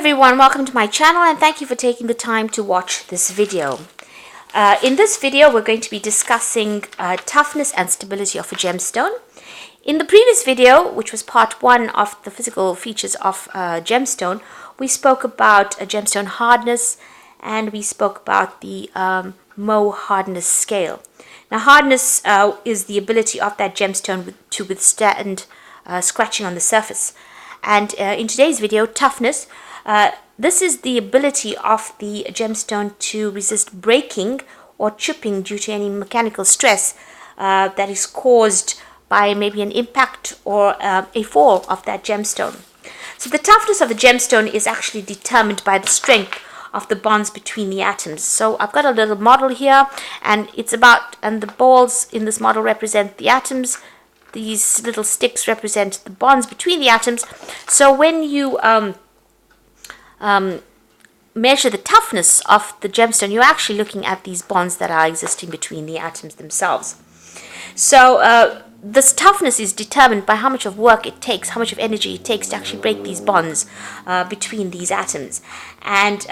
everyone, welcome to my channel and thank you for taking the time to watch this video. In this video we're going to be discussing toughness and stability of a gemstone. In the previous video, which was part 1 of the physical features of a gemstone, we spoke about a gemstone hardness and we spoke about the Mohs hardness scale. Now hardness is the ability of that gemstone to withstand scratching on the surface. And in today's video, toughness, this is the ability of the gemstone to resist breaking or chipping due to any mechanical stress that is caused by maybe an impact or a fall of that gemstone. So the toughness of the gemstone is actually determined by the strength of the bonds between the atoms. So I've got a little model here, and the balls in this model represent the atoms. These little sticks represent the bonds between the atoms. So when you measure the toughness of the gemstone, you're actually looking at these bonds that are existing between the atoms themselves. So this toughness is determined by how much of work it takes, how much of energy it takes to actually break these bonds between these atoms. And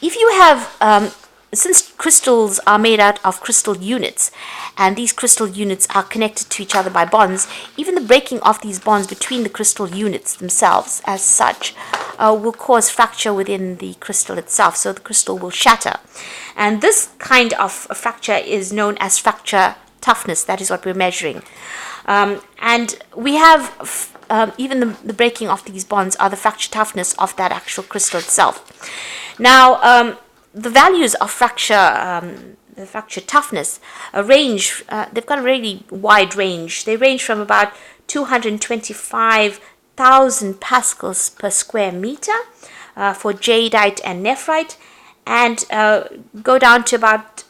if you have since crystals are made out of crystal units, and these crystal units are connected to each other by bonds, even the breaking of these bonds between the crystal units themselves as such will cause fracture within the crystal itself, so the crystal will shatter. And this kind of fracture is known as fracture toughness. That is what we're measuring. And we have even the breaking of these bonds are the fracture toughness of that actual crystal itself. Now, the values of the fracture toughness range, they've got a really wide range. They range from about 225,000 pascals per square meter for jadeite and nephrite, and go down to about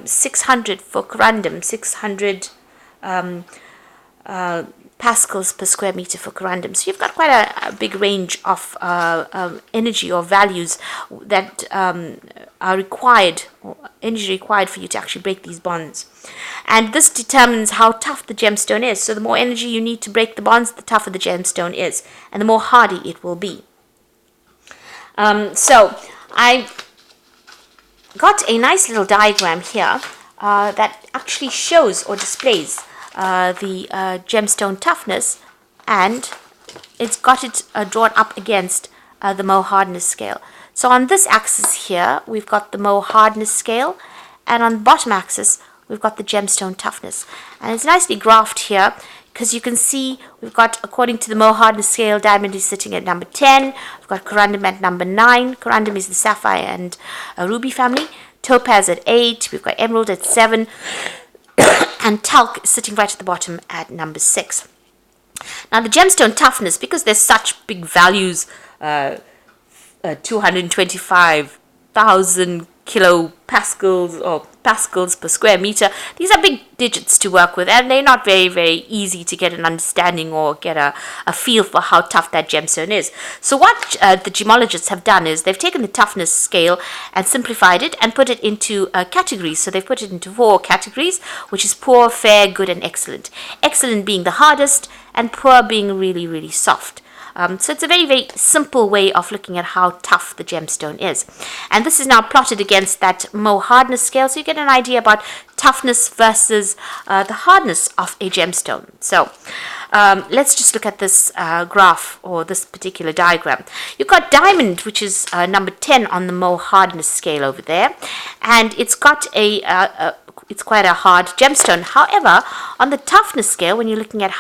600 for corundum, 600 pascals per square meter for corundum. So you've got quite a big range of energy or values that are required, or energy required for you to actually break these bonds. And this determines how tough the gemstone is. So the more energy you need to break the bonds, the tougher the gemstone is, and the more hardy it will be. So I got a nice little diagram here that actually shows or displays the gemstone toughness, and it's got it drawn up against the Mohs hardness scale. So on this axis here, we've got the Mohs hardness scale, and on the bottom axis, we've got the gemstone toughness. And it's nicely graphed here, because you can see we've got, according to the Mohs hardness scale, diamond is sitting at number 10, we've got corundum at number 9, corundum is the sapphire and ruby family, topaz at 8, we've got emerald at 7, and talc sitting right at the bottom at number 6. Now the gemstone toughness, because there's such big values, 225,000 kilopascals or pascals per square meter, these are big digits to work with, and they're not very, very easy to get an understanding or get a feel for how tough that gemstone is. So what the gemologists have done is they've taken the toughness scale and simplified it and put it into categories. So they've put it into 4 categories, which is poor, fair, good, and excellent. Excellent being the hardest, and poor being really, really soft. So it's a very, very simple way of looking at how tough the gemstone is. And this is now plotted against that Mohs hardness scale, so you get an idea about toughness versus the hardness of a gemstone. So let's just look at this graph, or this particular diagram. You've got diamond, which is number 10 on the Mohs hardness scale over there, and it's got it's quite a hard gemstone. However, on the toughness scale, when you're looking at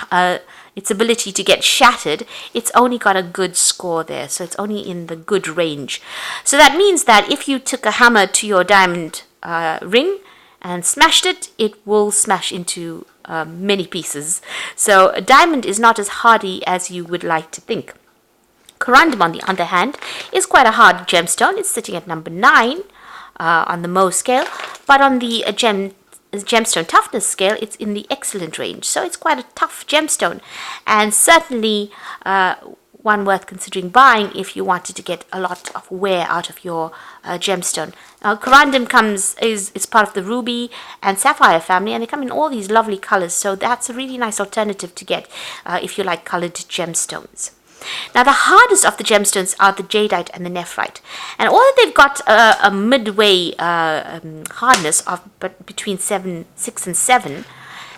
its ability to get shattered, it's only got a good score there, so it's only in the good range. So that means that if you took a hammer to your diamond ring and smashed it, it will smash into many pieces. So a diamond is not as hardy as you would like to think. Corundum, on the other hand, is quite a hard gemstone. It's sitting at number 9 on the Mohs scale, but on the gemstone toughness scale, it's in the excellent range. So it's quite a tough gemstone, and certainly one worth considering buying if you wanted to get a lot of wear out of your gemstone. Now, corundum is part of the ruby and sapphire family, and they come in all these lovely colors. So that's a really nice alternative to get if you like colored gemstones. Now, the hardest of the gemstones are the jadeite and the nephrite. And although they've got a midway hardness of between 6 and 7,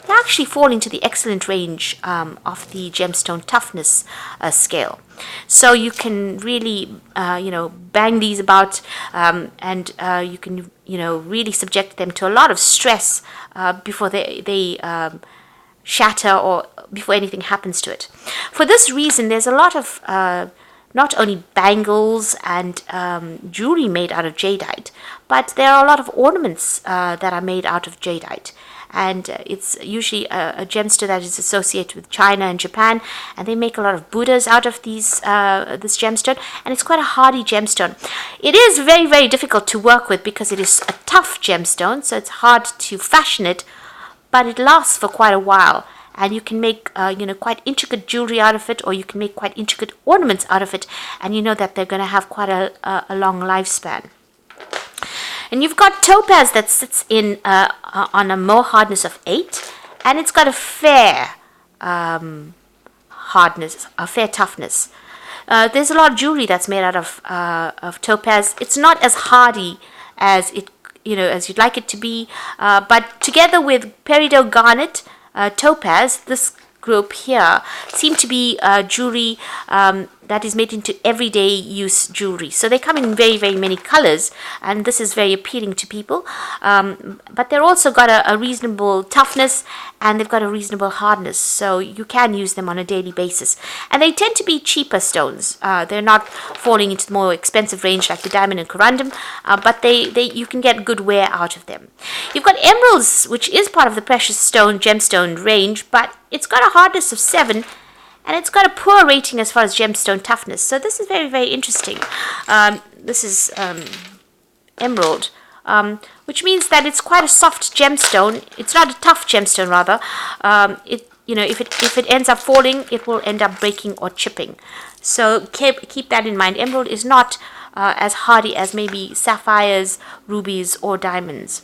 they actually fall into the excellent range of the gemstone toughness scale. So you can really, bang these about, and you can, really subject them to a lot of stress before they shatter or before anything happens to it. For this reason, there's a lot of not only bangles and jewelry made out of jadeite, but there are a lot of ornaments that are made out of jadeite. And it's usually a gemstone that is associated with China and Japan, and they make a lot of Buddhas out of this gemstone, and it's quite a hardy gemstone. It is very, very difficult to work with because it is a tough gemstone, so it's hard to fashion it, but it lasts for quite a while, and you can make quite intricate jewelry out of it, or you can make quite intricate ornaments out of it, and you know that they're going to have quite a long lifespan. And you've got topaz that sits in on a Mohs hardness of 8, and it's got a fair hardness, a fair toughness. There's a lot of jewelry that's made out of topaz. It's not as hardy as as you'd like it to be, but together with peridot garnet, topaz, this group here seem to be jewelry that is made into everyday use jewelry. So they come in very, very many colors, and this is very appealing to people. But they're also got a reasonable toughness, and they've got a reasonable hardness, so you can use them on a daily basis. And they tend to be cheaper stones. They're not falling into the more expensive range like the diamond and corundum, but you can get good wear out of them. You've got emeralds, which is part of the precious stone gemstone range, but it's got a hardness of 7, and it's got a poor rating as far as gemstone toughness. So this is very, very interesting. This is emerald, which means that it's quite a soft gemstone. It's not a tough gemstone, rather. If it ends up falling, it will end up breaking or chipping. So keep that in mind. Emerald is not as hardy as maybe sapphires, rubies, or diamonds.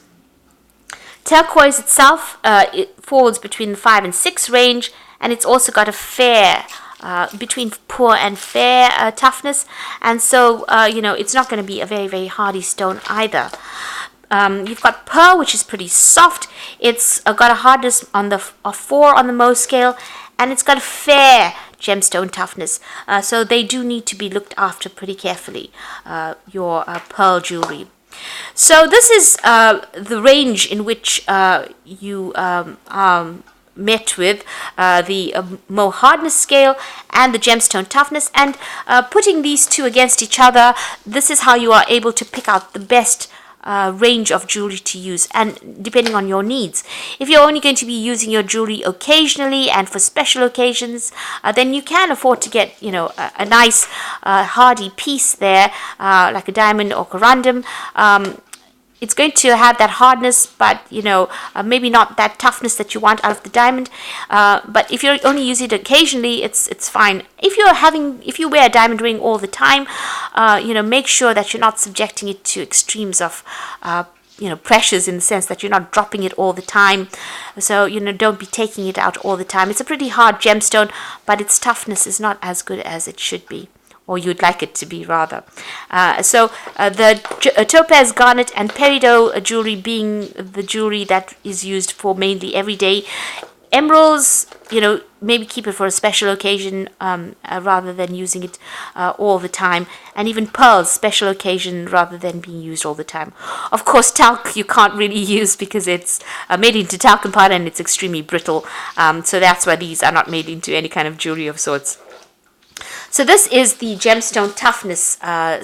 Turquoise itself, it falls between the 5 and 6 range, and it's also got a fair, between poor and fair toughness, and so, it's not going to be a very, very hardy stone either. You've got pearl, which is pretty soft. It's got a hardness of 4 on the Mohs scale, and it's got a fair gemstone toughness, so they do need to be looked after pretty carefully, your pearl jewelry. So this is the range in which you are met with the Mohs hardness scale and the gemstone toughness, and putting these two against each other, this is how you are able to pick out the best range of jewelry to use, and depending on your needs. If you're only going to be using your jewelry occasionally and for special occasions, then you can afford to get a nice hardy piece there, like a diamond or corundum. It's going to have that hardness, but maybe not that toughness that you want out of the diamond. But if you're only using it occasionally, it's fine. If you wear a diamond ring all the time, make sure that you're not subjecting it to extremes of pressures, in the sense that you're not dropping it all the time. So don't be taking it out all the time. It's a pretty hard gemstone, but its toughness is not as good as it should be, or you'd like it to be, rather. So the topaz, garnet, and peridot jewelry being the jewelry that is used for mainly everyday. Emeralds, maybe keep it for a special occasion rather than using it all the time. And even pearls, special occasion rather than being used all the time. Of course, talc you can't really use because it's made into talcum powder and it's extremely brittle. So that's why these are not made into any kind of jewelry of sorts. So this is the gemstone toughness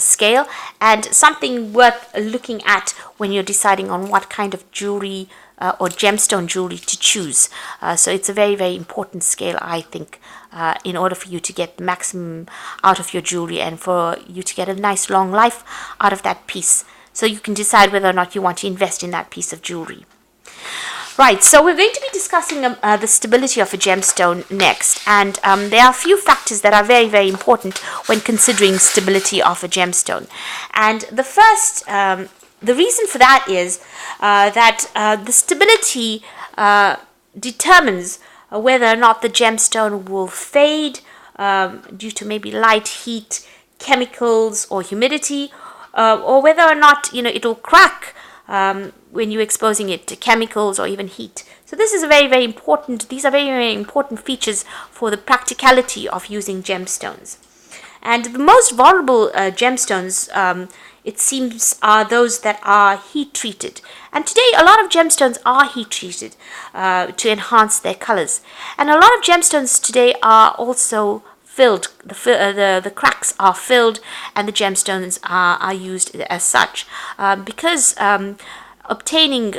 scale, and something worth looking at when you're deciding on what kind of jewelry or gemstone jewelry to choose. So it's a very, very important scale, I think, in order for you to get the maximum out of your jewelry and for you to get a nice long life out of that piece. So you can decide whether or not you want to invest in that piece of jewelry. Right, so we're going to be discussing the stability of a gemstone next, and there are a few factors that are very, very important when considering stability of a gemstone. And the first, the reason for that is that the stability determines whether or not the gemstone will fade due to maybe light, heat, chemicals, or humidity, or whether or not it'll crack when you're exposing it to chemicals or even heat. So this is very, very important. These are very, very important features for the practicality of using gemstones. And the most vulnerable gemstones, it seems, are those that are heat treated. And today, a lot of gemstones are heat treated to enhance their colors. And a lot of gemstones today are also filled. The cracks are filled, and the gemstones are used as such because. Obtaining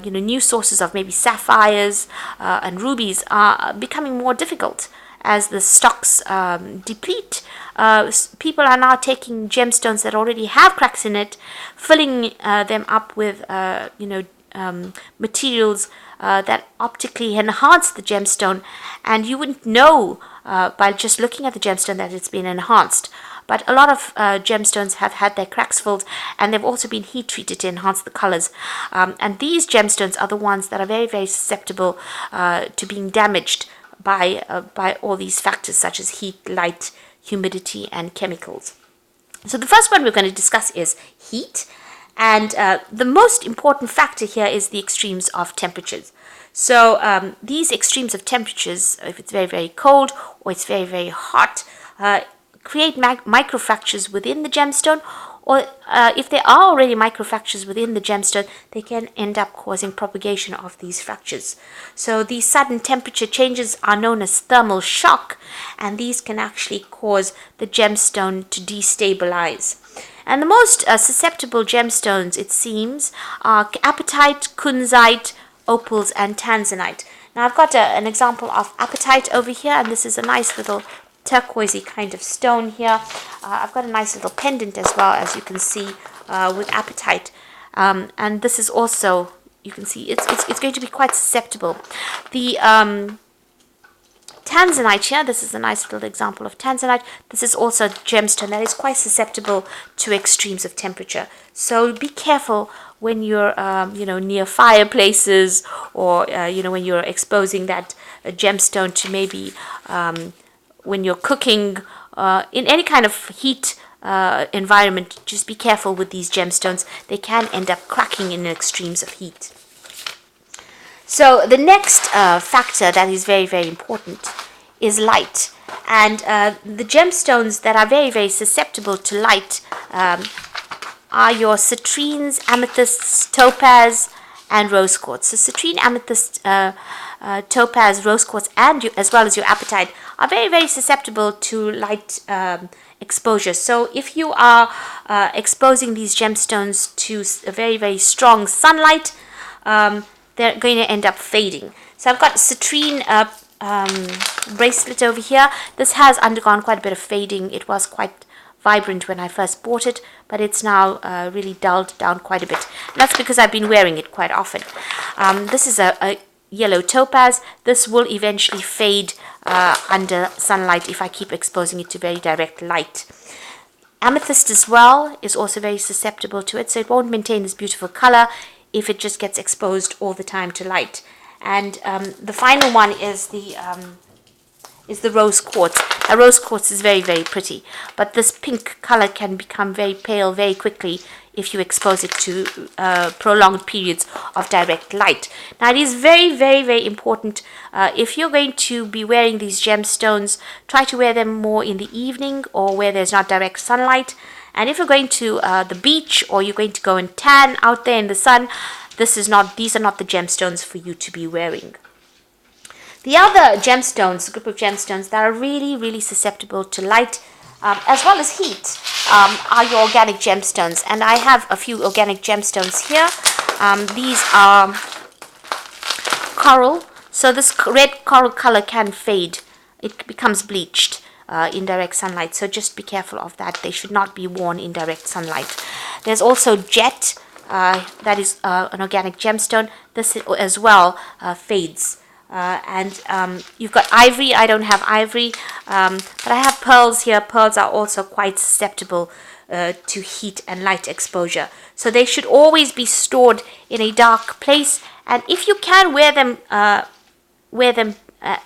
new sources of maybe sapphires and rubies are becoming more difficult as the stocks deplete. People are now taking gemstones that already have cracks in it, filling them up with materials that optically enhance the gemstone, and you wouldn't know by just looking at the gemstone that it's been enhanced. But a lot of gemstones have had their cracks filled, and they've also been heat treated to enhance the colors. And these gemstones are the ones that are very, very susceptible to being damaged by all these factors such as heat, light, humidity, and chemicals. So the first one we're going to discuss is heat. And the most important factor here is the extremes of temperatures. So these extremes of temperatures, if it's very, very cold or it's very, very hot, create microfractures within the gemstone, or if there are already microfractures within the gemstone, they can end up causing propagation of these fractures. So these sudden temperature changes are known as thermal shock, and these can actually cause the gemstone to destabilize. And the most susceptible gemstones, it seems, are apatite, kunzite, opals, and tanzanite. Now I've got an example of apatite over here, and this is a nice little turquoisey kind of stone here. I've got a nice little pendant as well, as you can see, with apatite. And this is also, you can see, it's going to be quite susceptible. The tanzanite here, this is a nice little example of tanzanite. This is also a gemstone that is quite susceptible to extremes of temperature. So be careful when you're, near fireplaces, or, when you're exposing that gemstone to maybe when you're cooking, in any kind of heat environment. Just be careful with these gemstones. They can end up cracking in extremes of heat. So the next factor that is very, very important is light. And the gemstones that are very, very susceptible to light are your citrines, amethysts, topaz, and rose quartz. So citrine, amethyst, topaz, rose quartz, and as well as your apatite are very, very susceptible to light exposure. So if you are exposing these gemstones to a very, very strong sunlight, they're going to end up fading. So I've got citrine bracelet over here. This has undergone quite a bit of fading. It was quite vibrant when I first bought it, but it's now really dulled down quite a bit. And that's because I've been wearing it quite often. This is a yellow topaz. This will eventually fade under sunlight if I keep exposing it to very direct light. Amethyst as well is also very susceptible to it, so it won't maintain this beautiful color if it just gets exposed all the time to light. And the final one is the rose quartz. Now, rose quartz is very, very pretty, but this pink color can become very pale very quickly if you expose it to prolonged periods of direct light. Now, it is very, very, very important if you're going to be wearing these gemstones, try to wear them more in the evening or where there's not direct sunlight. And if you're going to the beach, or you're going to go and tan out there in the sun, these are not the gemstones for you to be wearing. The other gemstones, group of gemstones that are really, really susceptible to light as well as heat, are your organic gemstones. And I have a few organic gemstones here. These are coral. So this red coral color can fade. It becomes bleached in direct sunlight. So just be careful of that. They should not be worn in direct sunlight. There's also jet. That is an organic gemstone. This as well fades. And you've got ivory. I don't have ivory, but I have pearls here. Pearls are also quite susceptible to heat and light exposure. So they should always be stored in a dark place. And if you can wear them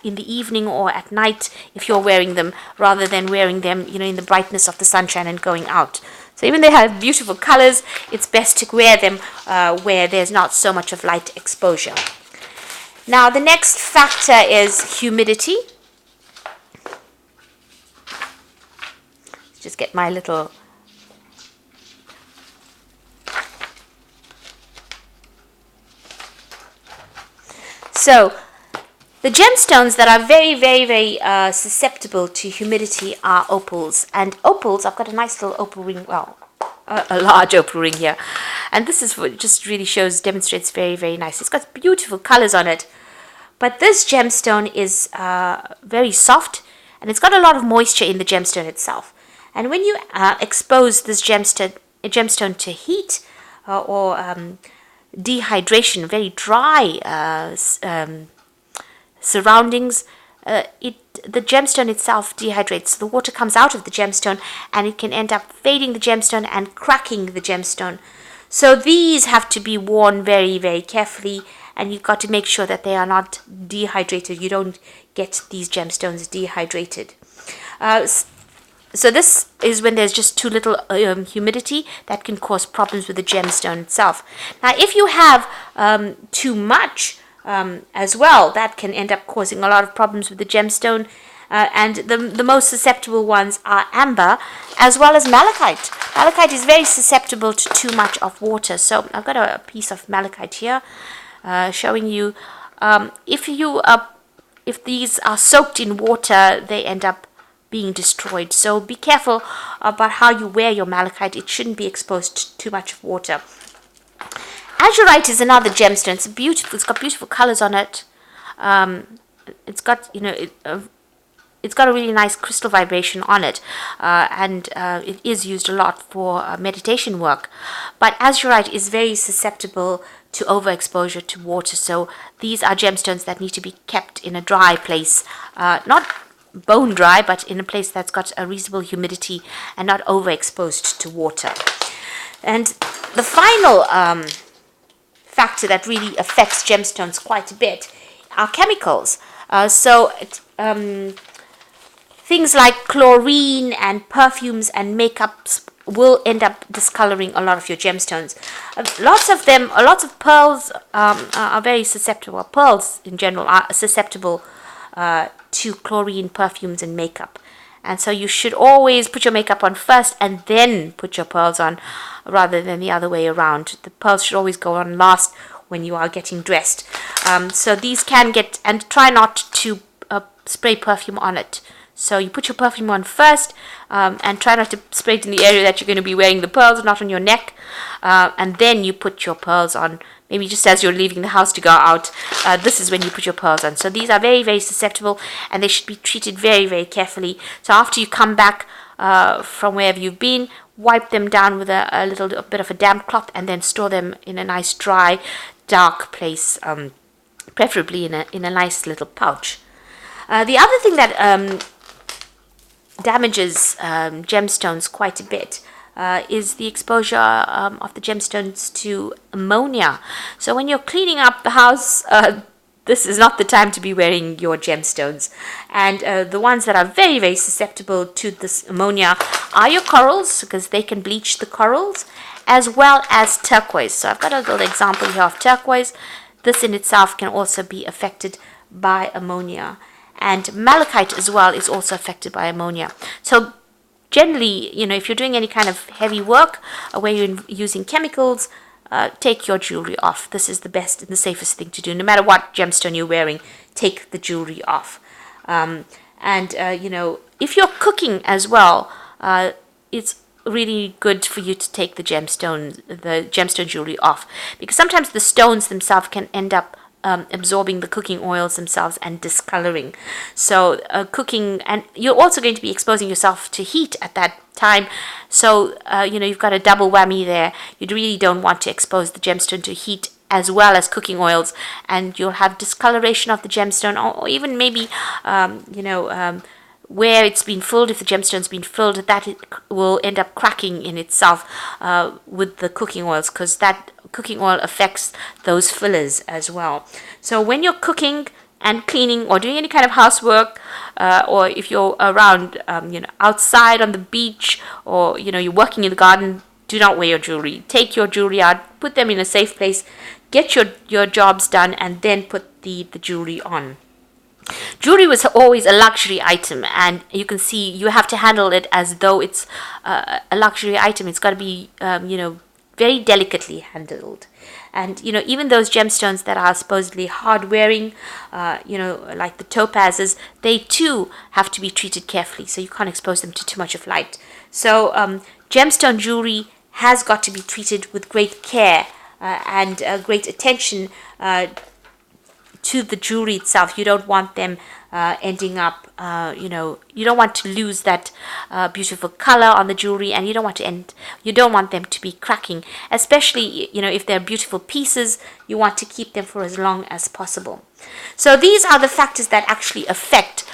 in the evening or at night if you're wearing them, rather than wearing them, in the brightness of the sunshine and going out. So even they have beautiful colors, it's best to wear them where there's not so much of light exposure. Now the next factor is humidity. Let's just get my little So the gemstones that are very, very, very susceptible to humidity are opals. And opals, I've got a nice little opal ring, well, a large opal ring here. And this is what just really demonstrates very, very nice. It's got beautiful colors on it. But this gemstone is very soft, and it's got a lot of moisture in the gemstone itself. And when you expose this gemstone to heat or dehydration, very dry surroundings, the gemstone itself dehydrates. The water comes out of the gemstone, and it can end up fading the gemstone and cracking the gemstone. So these have to be worn very, very carefully, and you've got to make sure that they are not dehydrated. You don't get these gemstones dehydrated. So this is when there's just too little humidity that can cause problems with the gemstone itself. Now, if you have too much as well, that can end up causing a lot of problems with the gemstone. And the most susceptible ones are amber as well as malachite. Malachite is very susceptible to too much of water. So I've got a piece of malachite here showing you if these are soaked in water, they end up being destroyed. So be careful about how you wear your malachite. It shouldn't be exposed to too much water. Azurite is another gemstone. It's beautiful. It's got beautiful colors on it. It's got it's got a really nice crystal vibration on it, and it is used a lot for meditation work. But azurite is very susceptible to overexposure to water. So these are gemstones that need to be kept in a dry place, not bone dry, but in a place that's got a reasonable humidity and not overexposed to water. And the final factor that really affects gemstones quite a bit are chemicals. Things like chlorine and perfumes and makeups will end up discoloring a lot of your gemstones. Lots of pearls are very susceptible. Pearls in general are susceptible to chlorine, perfumes, and makeup. And so you should always put your makeup on first and then put your pearls on, rather than the other way around. The pearls should always go on last when you are getting dressed. So these can get, and try not to spray perfume on it. So you put your perfume on first, and try not to spray it in the area that you're going to be wearing the pearls, not on your neck. And then you put your pearls on, maybe just as you're leaving the house to go out. This is when you put your pearls on. So these are very, very susceptible, and they should be treated very, very carefully. So after you come back from wherever you've been, wipe them down with a little bit of a damp cloth, and then store them in a nice dry, dark place, preferably in a nice little pouch. The other thing that damages gemstones quite a bit is the exposure of the gemstones to ammonia. So when you're cleaning up the house, this is not the time to be wearing your gemstones. And the ones that are very, very susceptible to this ammonia are your corals, because they can bleach the corals, as well as turquoise. So I've got a little example here of turquoise. This in itself can also be affected by ammonia. And malachite as well is also affected by ammonia. So generally, if you're doing any kind of heavy work where you're using chemicals, take your jewelry off. This is the best and the safest thing to do. No matter what gemstone you're wearing, take the jewelry off. If you're cooking as well, it's really good for you to take the gemstone jewelry off, because sometimes the stones themselves can end up absorbing the cooking oils themselves and discoloring. So cooking, and you're also going to be exposing yourself to heat at that time. So you've got a double whammy there. You really don't want to expose the gemstone to heat as well as cooking oils, and you'll have discoloration of the gemstone, or even maybe where it's been filled. If the gemstone's been filled, that it will end up cracking in itself with the cooking oils, because that cooking oil affects those fillers as well. So when you're cooking, and cleaning or doing any kind of housework, or if you're around, outside on the beach, or you're working in the garden, do not wear your jewelry. Take your jewelry out, put them in a safe place, get your jobs done, and then put the jewelry on. Jewelry was always a luxury item, and you can see you have to handle it as though it's a luxury item. It's got to be, very delicately handled. And even those gemstones that are supposedly hard wearing, like the topazes, they too have to be treated carefully, so you can't expose them to too much of light. So gemstone jewelry has got to be treated with great care, and great attention to the jewelry itself. You don't want them ending up, you don't want to lose that beautiful color on the jewelry, and you don't want them to be cracking, especially if they're beautiful pieces. You want to keep them for as long as possible. So these are the factors that actually affect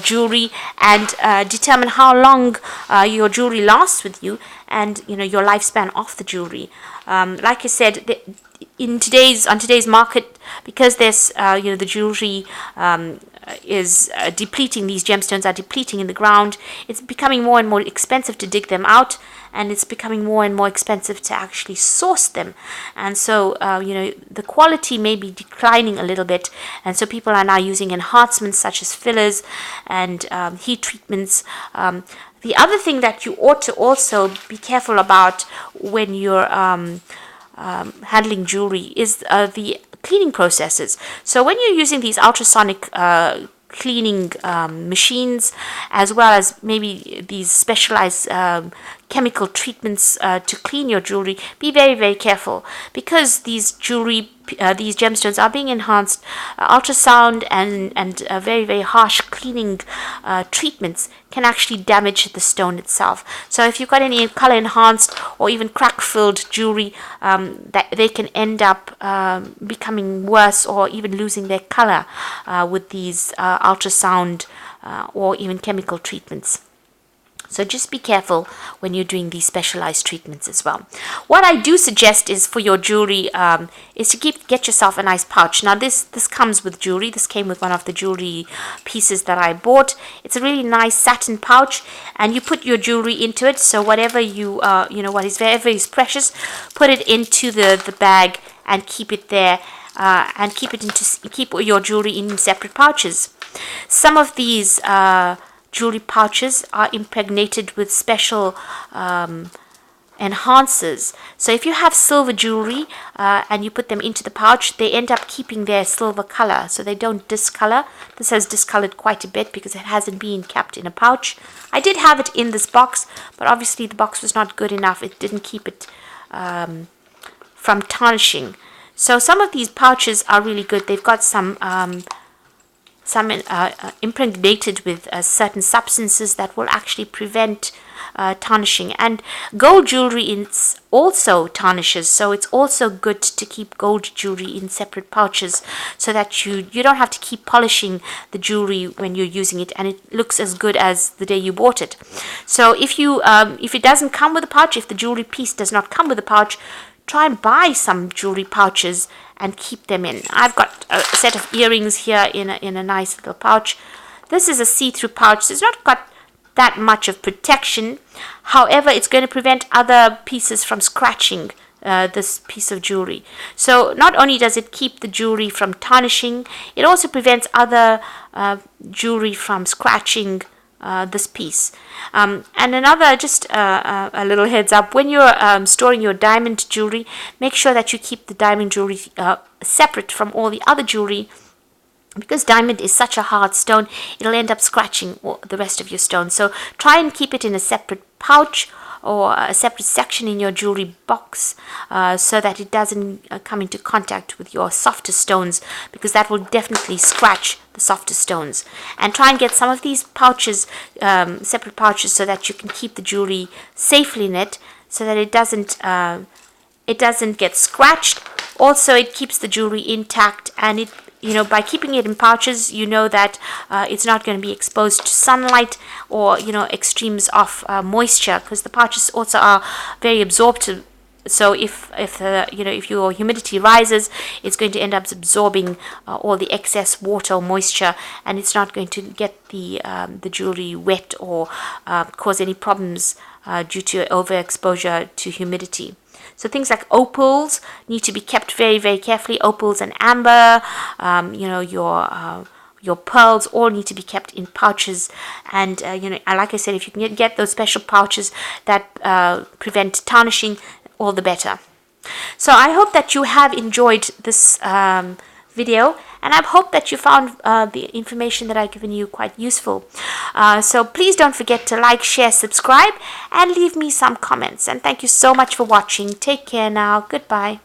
jewelry and determine how long your jewelry lasts with you, and your lifespan of the jewelry. Like I said, on today's market, because there's the jewelry is depleting, these gemstones are depleting in the ground, it's becoming more and more expensive to dig them out, and it's becoming more and more expensive to actually source them. And so the quality may be declining a little bit, and so people are now using enhancements such as fillers and heat treatments. The other thing that you ought to also be careful about when you're handling jewelry is the cleaning processes. So when you're using these ultrasonic cleaning machines, as well as maybe these specialized chemical treatments to clean your jewelry, be very, very careful, because these gemstones are being enhanced. Ultrasound and very, very harsh cleaning treatments can actually damage the stone itself. So if you've got any color enhanced or even crack filled jewelry, that they can end up becoming worse or even losing their color with these ultrasound or even chemical treatments. So just be careful when you're doing these specialized treatments as well. What I do suggest is for your jewelry is to get yourself a nice pouch. Now this comes with jewelry. This came with one of the jewelry pieces that I bought. It's a really nice satin pouch, and you put your jewelry into it. So whatever whatever is precious, put it into the bag and keep it there, and keep your jewelry in separate pouches. Some of these jewelry pouches are impregnated with special enhancers. So if you have silver jewelry and you put them into the pouch, they end up keeping their silver color, so they don't discolor. This has discolored quite a bit because it hasn't been kept in a pouch. I did have it in this box, but obviously the box was not good enough. It didn't keep it from tarnishing. So some of these pouches are really good. They've got some impregnated with certain substances that will actually prevent tarnishing. And gold jewelry also tarnishes, so it's also good to keep gold jewelry in separate pouches, so that you don't have to keep polishing the jewelry when you're using it, and it looks as good as the day you bought it. So if it doesn't come with a pouch, if the jewelry piece does not come with a pouch, try and buy some jewelry pouches and keep them in. I've got a set of earrings here in a nice little pouch. This is a see-through pouch, so it's not got that much of protection. However, it's going to prevent other pieces from scratching this piece of jewelry. So not only does it keep the jewelry from tarnishing, it also prevents other jewelry from scratching this piece. And another, just a little heads up, when you're storing your diamond jewelry, make sure that you keep the diamond jewelry separate from all the other jewelry, because diamond is such a hard stone, it'll end up scratching the rest of your stones. So try and keep it in a separate pouch or a separate section in your jewelry box, so that it doesn't come into contact with your softer stones, because that will definitely scratch the softer stones. And try and get some of these pouches, separate pouches, so that you can keep the jewelry safely in it, so that it doesn't get scratched. Also, it keeps the jewelry intact, and by keeping it in pouches, that it's not going to be exposed to sunlight or extremes of moisture, because the pouches also are very absorptive So if your humidity rises, it's going to end up absorbing all the excess water or moisture, and it's not going to get the jewelry wet or cause any problems due to overexposure to humidity. So things like opals need to be kept very, very carefully. Opals and amber, your pearls all need to be kept in pouches. And like I said, if you can get those special pouches that prevent tarnishing, all the better. So I hope that you have enjoyed this video, and I hope that you found the information that I've given you quite useful. So please don't forget to like, share, subscribe, and leave me some comments. And thank you so much for watching. Take care now. Goodbye.